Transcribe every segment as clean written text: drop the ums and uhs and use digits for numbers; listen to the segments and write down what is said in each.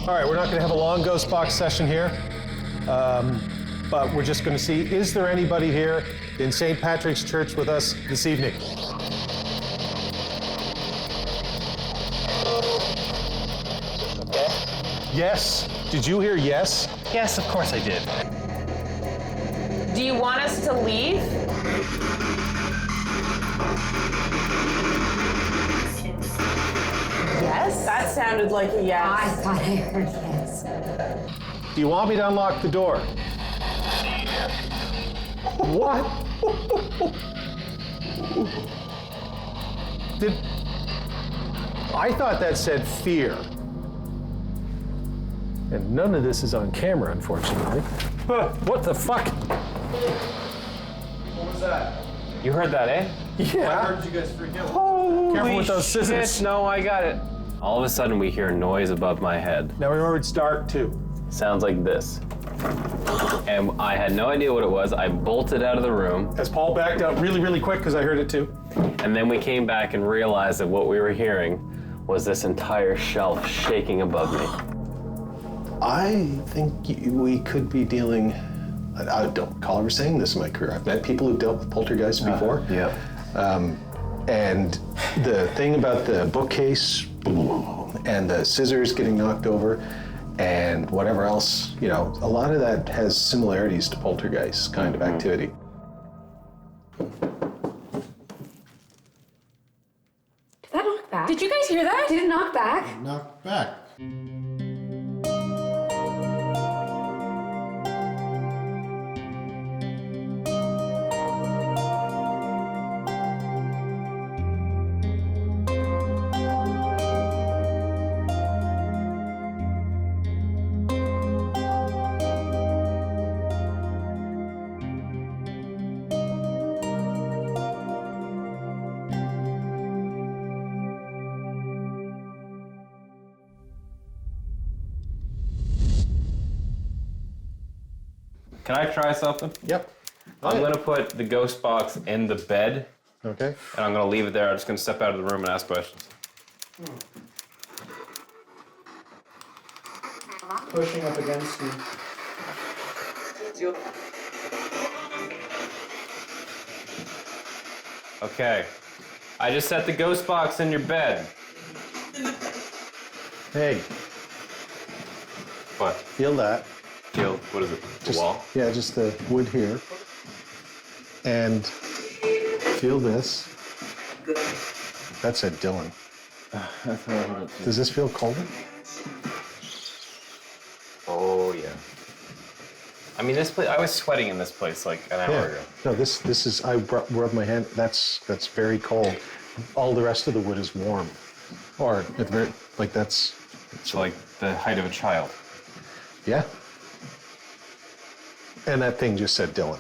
All right, we're not going to have a long ghost box session here, but we're just going to see, is there anybody here in St. Patrick's Church with us this evening? Yes? Did you hear yes? Yes, of course I did. Do you want us to leave? Yes? That sounded like a yes. I thought I heard yes. Do you want me to unlock the door? What? I thought that said fear. And none of this is on camera, unfortunately. What the fuck? What was that? You heard that, eh? Yeah. I heard you guys freak out. Holy Careful with those scissors. shit, no, I got it. All of a sudden, we hear a noise above my head. Now remember, it's dark too. Sounds like this. And I had no idea what it was. I bolted out of the room. As Paul backed out really, really quick because I heard it too. And then we came back and realized that what we were hearing was this entire shelf shaking above me. I think we could be dealing, I don't recall ever saying this in my career. I've met people who've dealt with poltergeists before. Yeah. And the thing about the bookcase and the scissors getting knocked over and whatever else, you know, a lot of that has similarities to poltergeist kind of activity. Did that knock back? Did you guys hear that? Did it knock back? Knocked back. Can I try something? Yep. I'm gonna put the ghost box in the bed, Okay. and I'm gonna leave it there. I'm just gonna step out of the room and ask questions. Pushing up against me. Okay. I just set the ghost box in your bed. Hey, What? feel that. Feel, what is it? The wall? Yeah, just the wood here. And feel this. That said Dillon. Does this feel colder? Oh, yeah. I mean, this place, I was sweating in this place like an hour ago. No, this is, I rubbed my hand, that's very cold. All the rest of the wood is warm. Or, at the very, like that's, It's like the height of a child. yeah. And that thing just said Dillon.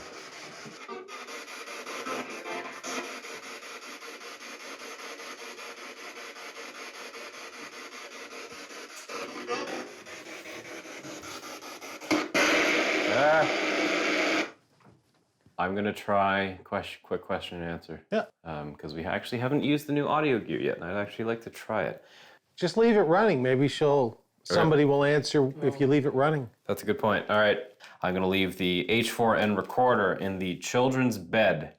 I'm gonna try quick question and answer. Yeah. Because we actually haven't used the new audio gear yet, and I'd actually like to try it. Just leave it running. Maybe somebody will answer if you leave it running. That's a good point. All right, I'm gonna leave the H4n recorder in the children's bed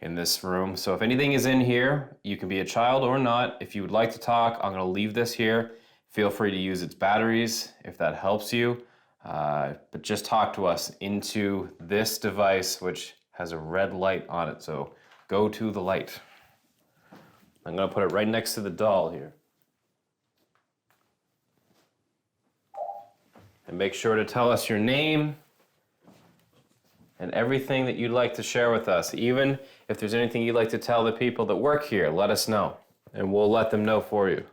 in this room. So if anything is in here, you can be a child or not. If you would like to talk, I'm gonna leave this here. Feel free to use its batteries if that helps you. But just talk to us into this device, which has a red light on it. So go to the light. I'm gonna put it right next to the doll here. And make sure to tell us your name and everything that you'd like to share with us. Even if there's anything you'd like to tell the people that work here, let us know, and we'll let them know for you.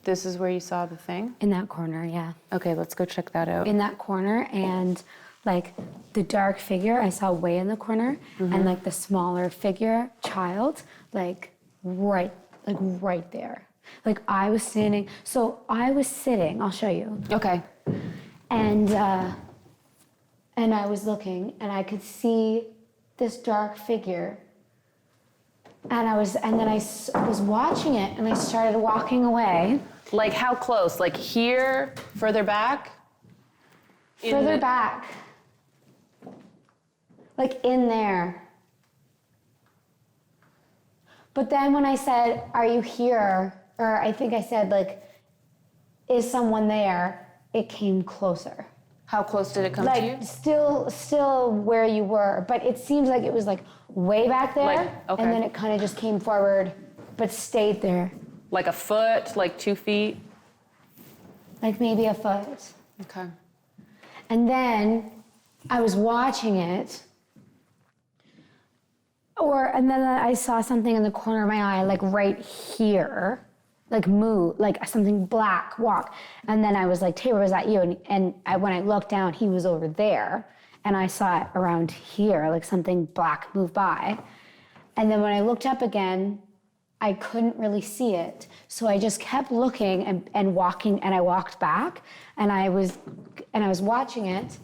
This is where you saw the thing? In that corner, yeah. Okay, let's go check that out. In that corner, and like the dark figure I saw way in the corner, and like the smaller figure, child, like right there. Like I was standing, so I was sitting, I'll show you. Okay. And I was looking, and I could see this dark figure. And then I was watching it, and I started walking away. Like how close? Like here, further back? Further back. Like in there. But then when I said, are you here? Or I think I said, like, is someone there? It came closer. How close did it come to you? Like, still where you were. But it seems like it was, like, way back there. Like, okay. And then it kind of just came forward, but stayed there. Like a foot, like 2 feet? Like maybe a foot. Okay. And then I was watching it. And then I saw something in the corner of my eye, like right here, like move, like something black walk. And then I was like, Tabor, was that you? And when I looked down, he was over there. And I saw it around here, like something black move by. And then when I looked up again, I couldn't really see it. So I just kept looking and walking, and I walked back, and I was watching it.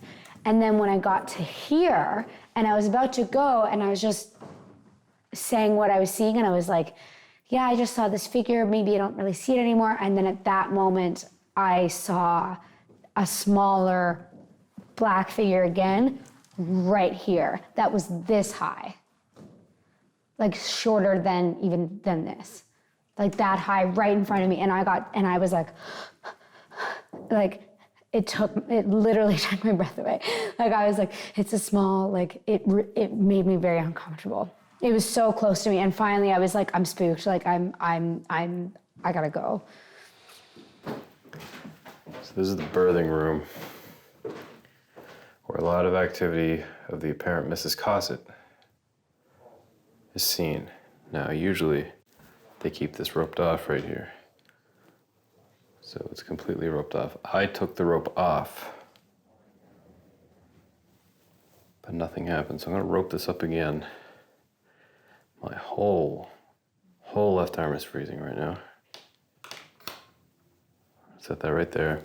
And then when I got to here, and I was about to go, and I was just saying what I was seeing, and I was like, yeah, I just saw this figure, maybe I don't really see it anymore. And then at that moment, I saw a smaller black figure again, right here, that was this high. Like shorter than this. Like that high, right in front of me. And I was like it literally took my breath away. Like I was like, it's a small, like it made me very uncomfortable. It was so close to me, and finally I was like, I'm spooked. Like I gotta go. So this is the birthing room, where a lot of activity of the apparent Mrs. Cossit is seen. Now, usually they keep this roped off right here. So it's completely roped off. I took the rope off, but nothing happened. So I'm gonna rope this up again. My whole left arm is freezing right now. Set that right there.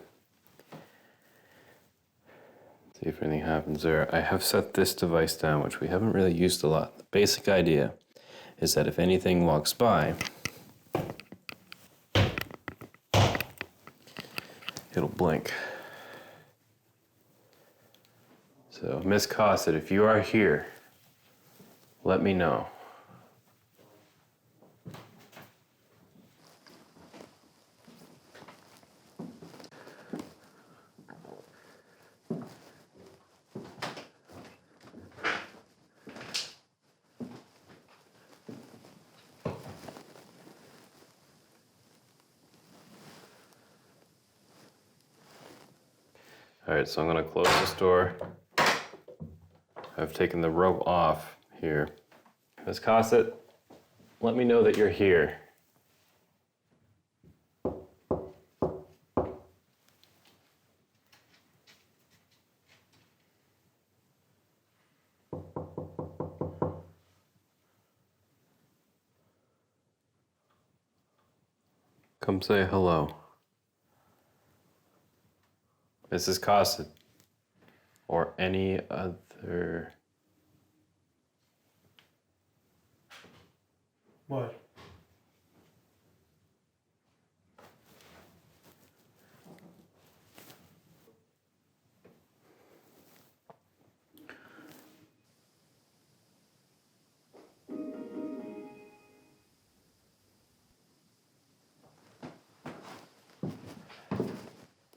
See if anything happens there. I have set this device down, which we haven't really used a lot. The basic idea is that if anything walks by, it'll blink. So, Miss Cossit, if you are here, let me know. All right, so I'm gonna close this door. I've taken the rope off here. Miss Cossit, let me know that you're here. Come say hello. Mrs. Cossit, or any other. What?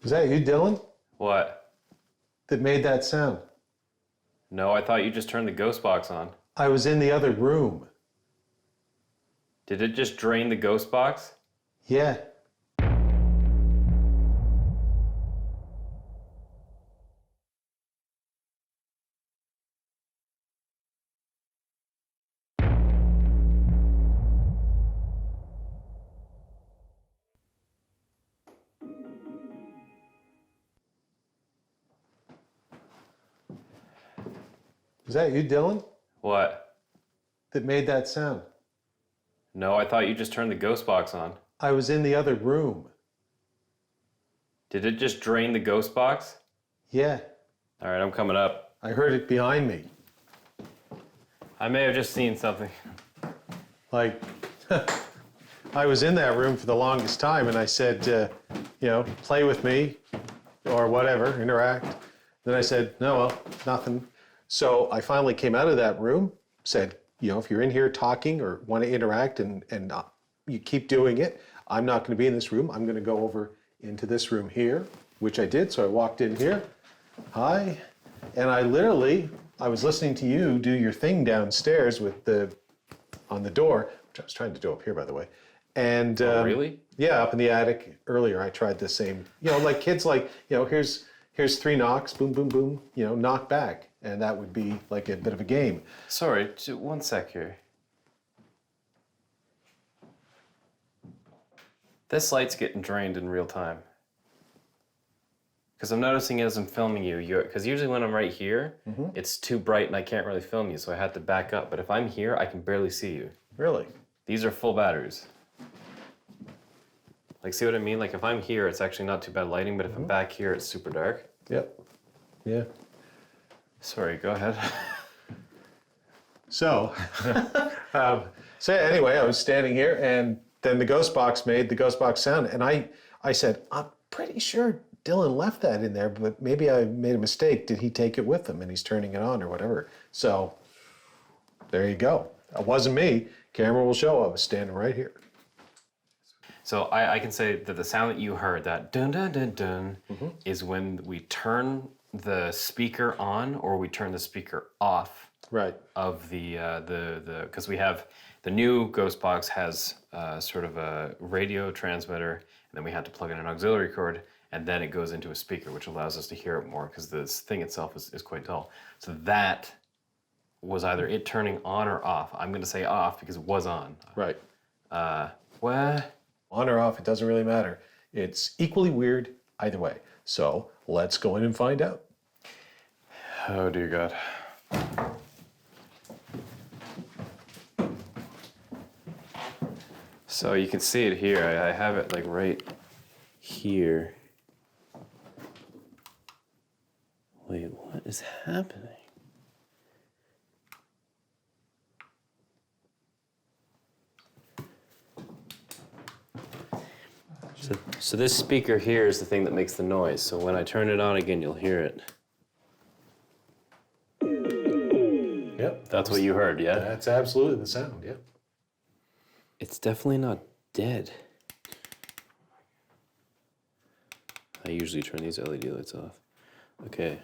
Is that you, Dylan? What? That made that sound? No, I thought you just turned the ghost box on. I was in the other room. Did it just drain the ghost box? Yeah. Is that you, Dylan? What? That made that sound? No, I thought you just turned the ghost box on. I was in the other room. Did it just drain the ghost box? Yeah. All right, I'm coming up. I heard it behind me. I may have just seen something. Like, I was in that room for the longest time, and I said, play with me or whatever, interact. Then I said, no, well, nothing. So I finally came out of that room, said, if you're in here talking or want to interact and you keep doing it, I'm not going to be in this room. I'm going to go over into this room here, which I did. So I walked in here. Hi. And I was listening to you do your thing downstairs on the door, which I was trying to do up here, by the way. And really? Yeah, up in the attic earlier, I tried the same. Like kids, here's 3 knocks, boom, boom, boom. Knock back, and that would be like a bit of a game. Sorry, 1 sec here. This light's getting drained in real time. Because I'm noticing as I'm filming you, because usually when I'm right here, it's too bright and I can't really film you, so I had to back up. But if I'm here, I can barely see you. Really? These are full batteries. Like, see what I mean? Like, if I'm here, it's actually not too bad lighting, but if I'm back here, it's super dark. Yep. Yeah. Sorry, go ahead. So, anyway, I was standing here, and then the ghost box made the ghost box sound, and I said, I'm pretty sure Dillon left that in there, but maybe I made a mistake. Did he take it with him and he's turning it on or whatever? So there you go. It wasn't me. Camera will show I was standing right here. So I can say that the sound that you heard, that dun dun dun dun, is when we turn the speaker on or we turn the speaker off. Right. Of because we have the new ghost box has sort of a radio transmitter, and then we had to plug in an auxiliary cord. And then it goes into a speaker, which allows us to hear it more because this thing itself is quite dull. So that was either it turning on or off. I'm going to say off because it was on. Right. What? On or off, it doesn't really matter. It's equally weird either way. So let's go in and find out. Oh, dear God. So you can see it here. I have it like right here. Wait, what is happening? So this speaker here is the thing that makes the noise. So when I turn it on again, you'll hear it. Yep. That's what you heard, yeah? That's absolutely the sound, yeah. It's definitely not dead. I usually turn these LED lights off. Okay.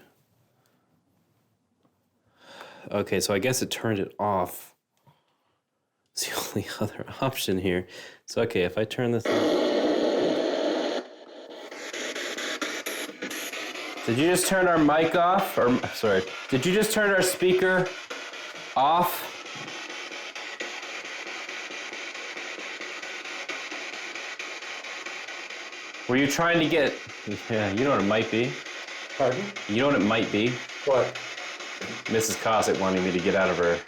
Okay, so I guess it turned it off. It's the only other option here. So, okay, if I turn this on. Did you just turn our mic off? Or, sorry, did you just turn our speaker off? Were you trying to get, yeah, you know what it might be? Pardon? You know what it might be? What? Mrs. Cossit wanting me to get out of her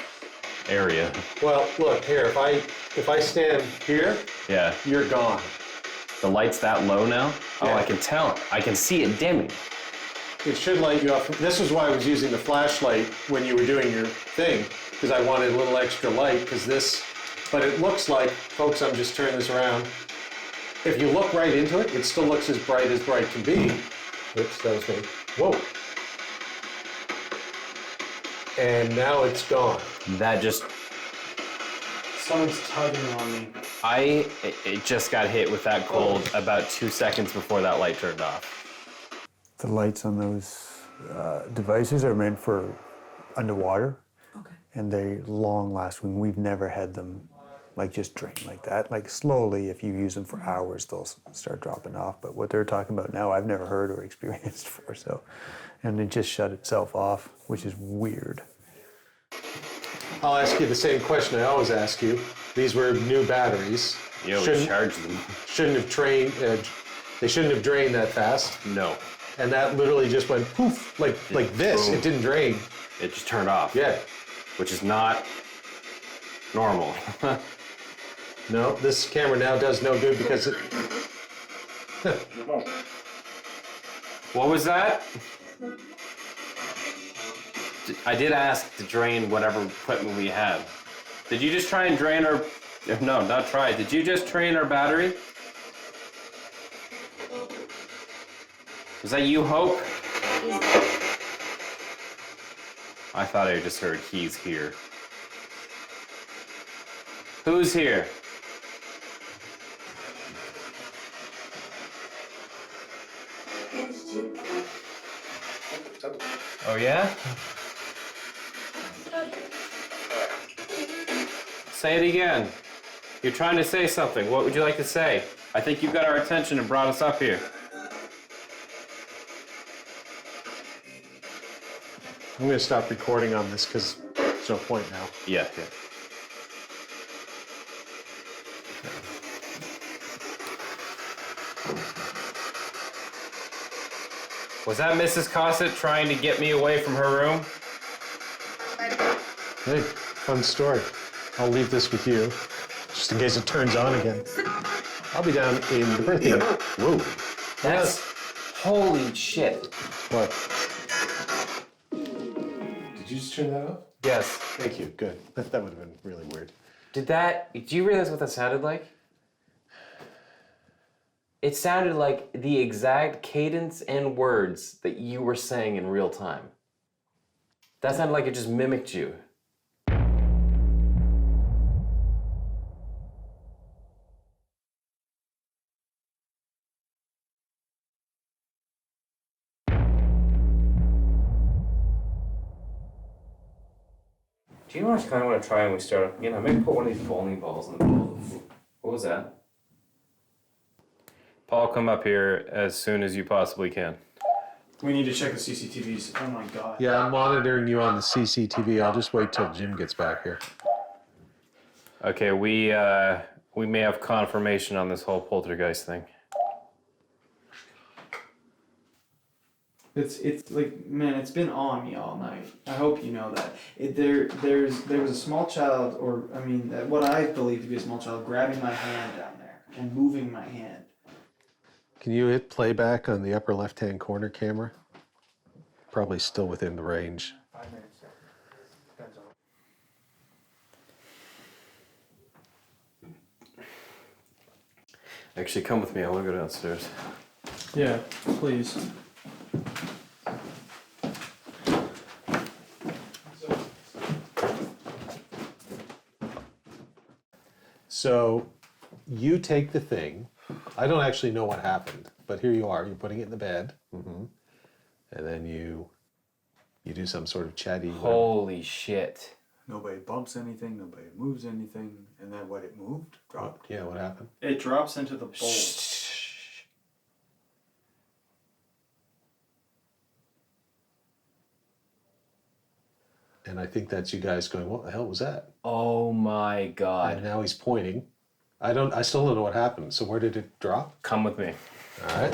area. Well, look, here, if I stand here, Yeah. you're gone. The light's that low now? Oh, Yeah. I can tell. I can see it dimming. It should light you up. This is why I was using the flashlight when you were doing your thing, because I wanted a little extra light, but it looks like, folks, I'm just turning this around. If you look right into it, it still looks as bright can be. Oops, that was me. Whoa. And now it's gone. That just, Someone's tugging on me. it just got hit with that cold about 2 seconds before that light turned off. The lights on those devices are meant for underwater, and they long lasting. We've never had them like just drain like that. Like slowly, if you use them for hours, they'll start dropping off. But what they're talking about now, I've never heard or experienced before. So, and it just shut itself off, which is weird. I'll ask you the same question I always ask you. These were new batteries. You know, charge them. Shouldn't have trained. They shouldn't have drained that fast. No. And that literally just went poof, like this. Boom. It didn't drain. It just turned off. Yeah. Which is not normal. No, this camera now does no good because it. What was that? I did ask to drain whatever equipment we had. Did you just try and drain our... No, not try. Did you just drain our battery? Is that you, Hope? I thought I just heard he's here. Who's here? Oh, yeah? Say it again. You're trying to say something. What would you like to say? I think you got our attention and brought us up here. I'm going to stop recording on this because there's no point now. Yeah. Was that Mrs. Cossit trying to get me away from her room? Hey, fun story. I'll leave this with you, just in case it turns on again. I'll be down in the birthday. Whoa. That's... Holy shit. What? Did you just turn that off? Yes. Thank you. Good. That would have been really weird. Do you realize what that sounded like? It sounded like the exact cadence and words that you were saying in real time. That sounded like it just mimicked you. Do you know what I kind of want to try when we start up again? I may put one of these bowling balls in the middle. What was that? Paul, come up here as soon as you possibly can. We need to check the CCTVs. Oh my god. Yeah, I'm monitoring you on the CCTV. I'll just wait till Jim gets back here. Okay, we may have confirmation on this whole poltergeist thing. It's like, man, it's been on me all night. I hope you know that. There was a small child, or I mean, what I believe to be a small child, grabbing my hand down there and moving my hand. Can you hit playback on the upper left-hand corner camera? Probably still within the range. 5 minutes. Depends on. Actually, come with me. I want to go downstairs. Yeah, please. So you take the thing. I don't actually know what happened, but here you are. You're putting it in the bed. Mm-hmm. And then you do some sort of chatty... Holy shit. Nobody bumps anything, nobody moves anything, and then what it moved, dropped. Yeah, what happened? It drops into the bowl. And I think that's you guys going, what the hell was that? Oh my god. And now he's pointing. I still don't know what happened. So where did it drop? Come with me. All right.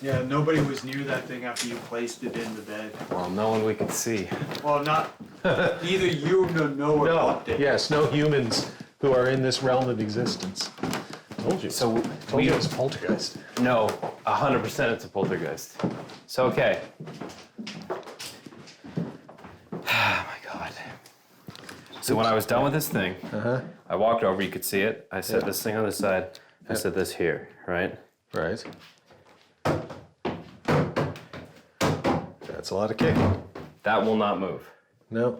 Yeah, nobody was near that thing after you placed it in the bed. Well, no one we could see. Well, not either you nor Noah bumped it. Yes, no humans who are in this realm of existence. Told you. So Told you it was a poltergeist. No, 100% it's a poltergeist. So, okay. Oh my god. So when I was done with this thing, I walked over, you could see it. I set this thing on this side. I set this here, right? Right. That's a lot of kicking. That will not move. No.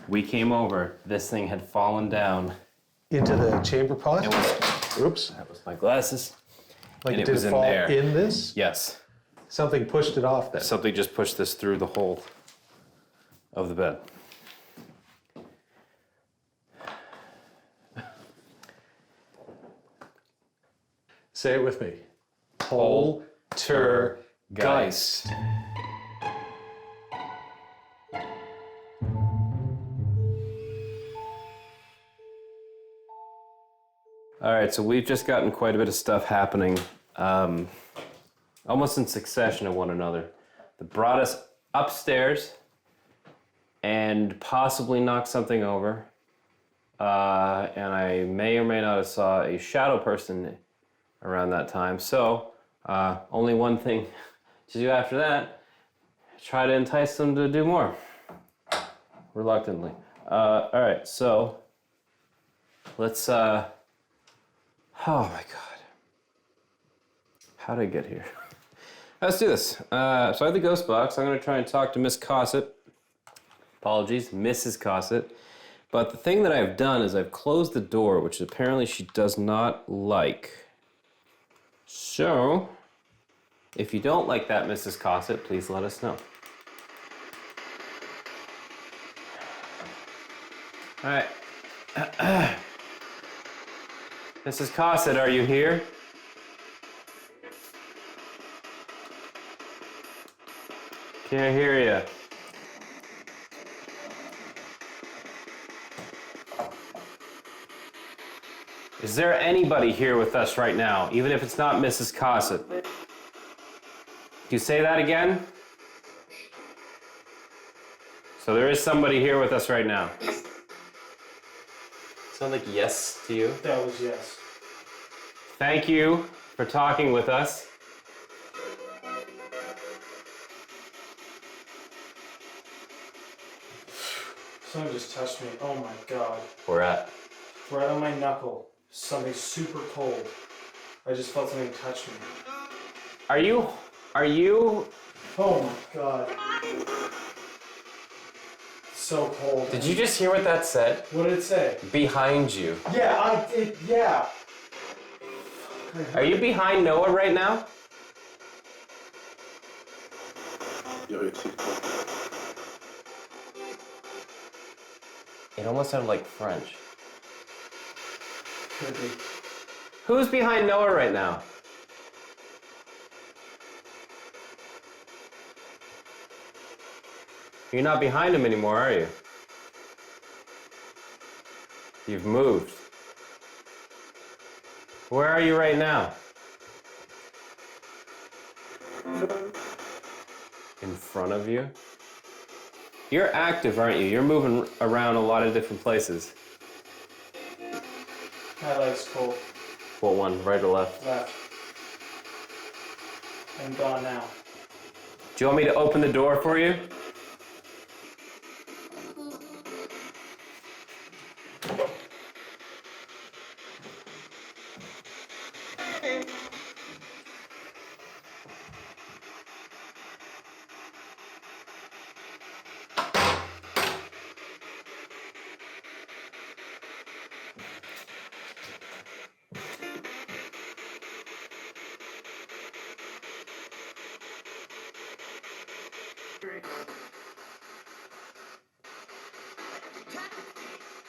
We came over, this thing had fallen down. Into the chamber pot? It was, Oops. that was my glasses. Like and it it was did in fall there. in this? Yes. Something pushed it off then. Something just pushed this through the hole of the bed. Say it with me. Poltergeist. All right, so we've just gotten quite a bit of stuff happening, almost in succession of one another, that brought us upstairs and possibly knocked something over. And I may or may not have saw a shadow person around that time. So only one thing to do after that, try to entice them to do more, reluctantly. All right, so let's, oh my God. How did I get here? Let's do this. So I have the ghost box. I'm going to try and talk to Miss Cossit. Apologies, Mrs. Cossit. But the thing that I've done is I've closed the door, which apparently she does not like. So, if you don't like that, Mrs. Cossit, please let us know. All right. Mrs. Cossit, are you here? Can't hear you. Is there anybody here with us right now, even if it's not Mrs. Cossit? Can you say that again? So there is somebody here with us right now. Sound like yes to you? That was yes. Thank you for talking with us. Someone just touched me. Oh my god. Where at? Right on my knuckle. Something super cold. I just felt something touch me. Are you? Oh my god. So cold. Did you just hear what that said? What did it say? Behind you. Yeah, I did. Yeah. Are you behind Noah right now? It almost sounded like French. Could be. Who's behind Noah right now? You're not behind him anymore, are you? You've moved. Where are you right now? In front of you? You're active, aren't you? You're moving around a lot of different places. My leg's cold. What one? Right or left? Left. I'm gone now. Do you want me to open the door for you?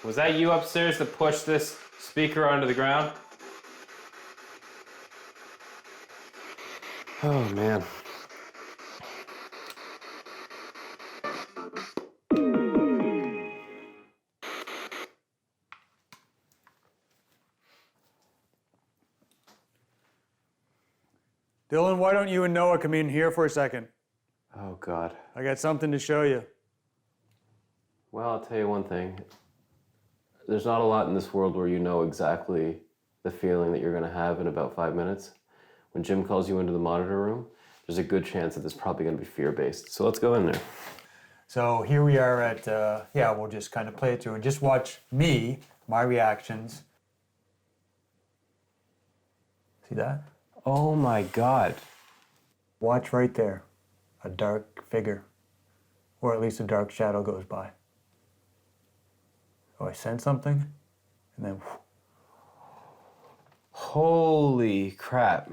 Was that you upstairs that pushed this speaker onto the ground? Oh, man. Dylan, why don't you and Noah come in here for a second? Oh, God. I got something to show you. Well, I'll tell you one thing. There's not a lot in this world where you know exactly the feeling that you're going to have in about 5 minutes. When Jim calls you into the monitor room, there's a good chance that it's probably going to be fear-based. So let's go in there. So here we are at, we'll just kind of play it through and just watch me, my reactions. See that? Oh, my God. Watch right there. A dark figure, or at least a dark shadow goes by. Oh, I sense something, and then Holy crap.